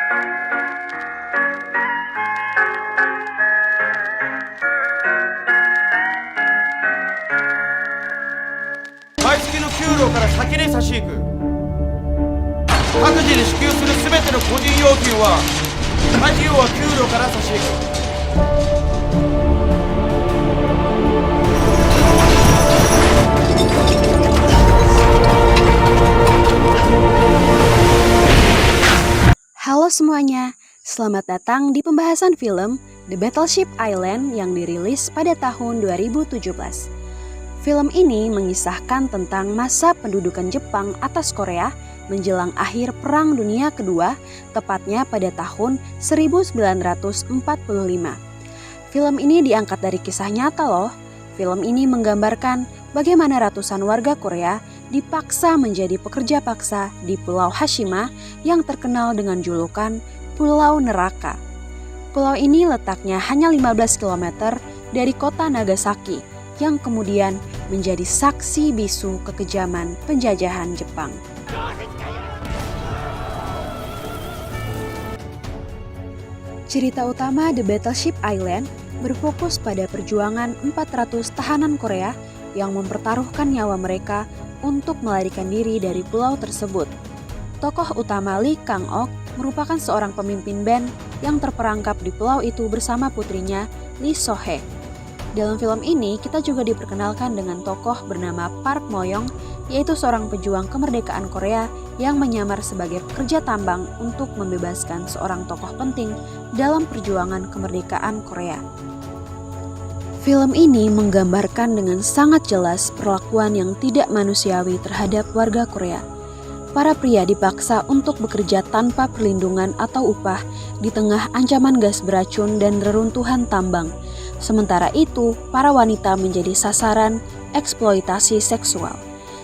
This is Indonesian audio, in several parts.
毎月の給料から先に差し引く。各自に支給するすべての個人要求は費用は給料から差し引く。Halo semuanya, selamat datang di pembahasan film The Battleship Island yang dirilis pada tahun 2017. Film ini mengisahkan tentang masa pendudukan Jepang atas Korea menjelang akhir Perang Dunia Kedua, tepatnya pada tahun 1945. Film ini diangkat dari kisah nyata loh. Film ini menggambarkan bagaimana ratusan warga Korea dipaksa menjadi pekerja paksa di Pulau Hashima yang terkenal dengan julukan Pulau Neraka. Pulau ini letaknya hanya 15 km dari kota Nagasaki yang kemudian menjadi saksi bisu kekejaman penjajahan Jepang. Cerita utama The Battleship Island berfokus pada perjuangan 400 tahanan Korea yang mempertaruhkan nyawa mereka untuk melarikan diri dari pulau tersebut. Tokoh utama Lee Kang-ok merupakan seorang pemimpin band yang terperangkap di pulau itu bersama putrinya Lee So-hee. Dalam film ini kita juga diperkenalkan dengan tokoh bernama Park Mo-young, yaitu seorang pejuang kemerdekaan Korea yang menyamar sebagai pekerja tambang untuk membebaskan seorang tokoh penting dalam perjuangan kemerdekaan Korea. Film ini menggambarkan dengan sangat jelas perlakuan yang tidak manusiawi terhadap warga Korea. Para pria dipaksa untuk bekerja tanpa perlindungan atau upah di tengah ancaman gas beracun dan reruntuhan tambang. Sementara itu, para wanita menjadi sasaran eksploitasi seksual.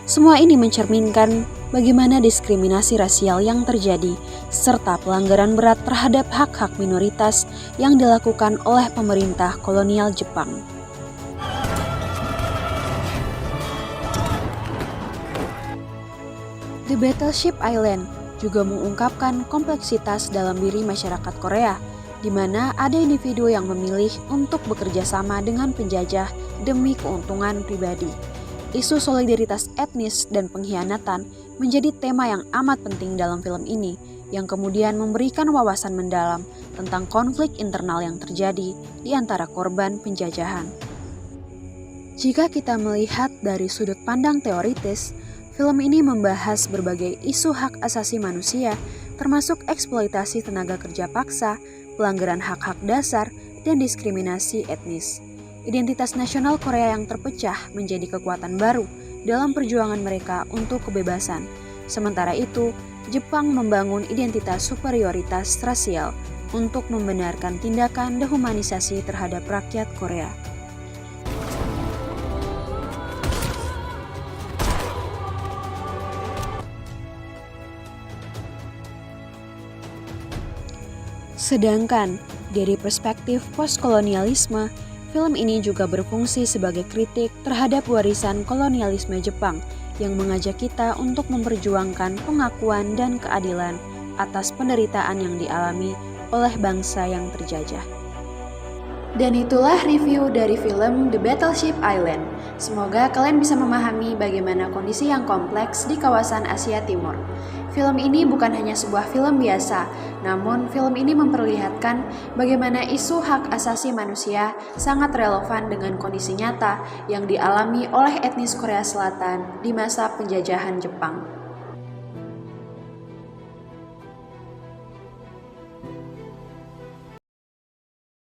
Semua ini mencerminkan bagaimana diskriminasi rasial yang terjadi, serta pelanggaran berat terhadap hak-hak minoritas yang dilakukan oleh pemerintah kolonial Jepang. The Battleship Island juga mengungkapkan kompleksitas dalam diri masyarakat Korea, di mana ada individu yang memilih untuk bekerja sama dengan penjajah demi keuntungan pribadi. Isu solidaritas etnis dan pengkhianatan menjadi tema yang amat penting dalam film ini, yang kemudian memberikan wawasan mendalam tentang konflik internal yang terjadi di antara korban penjajahan. Jika kita melihat dari sudut pandang teoritis, film ini membahas berbagai isu hak asasi manusia, termasuk eksploitasi tenaga kerja paksa, pelanggaran hak-hak dasar, dan diskriminasi etnis. Identitas nasional Korea yang terpecah menjadi kekuatan baru dalam perjuangan mereka untuk kebebasan. Sementara itu, Jepang membangun identitas superioritas rasial untuk membenarkan tindakan dehumanisasi terhadap rakyat Korea. Sedangkan dari perspektif postkolonialisme, film ini juga berfungsi sebagai kritik terhadap warisan kolonialisme Jepang yang mengajak kita untuk memperjuangkan pengakuan dan keadilan atas penderitaan yang dialami oleh bangsa yang terjajah. Dan itulah review dari film The Battleship Island. Semoga kalian bisa memahami bagaimana kondisi yang kompleks di kawasan Asia Timur. Film ini bukan hanya sebuah film biasa, namun film ini memperlihatkan bagaimana isu hak asasi manusia sangat relevan dengan kondisi nyata yang dialami oleh etnis Korea Selatan di masa penjajahan Jepang.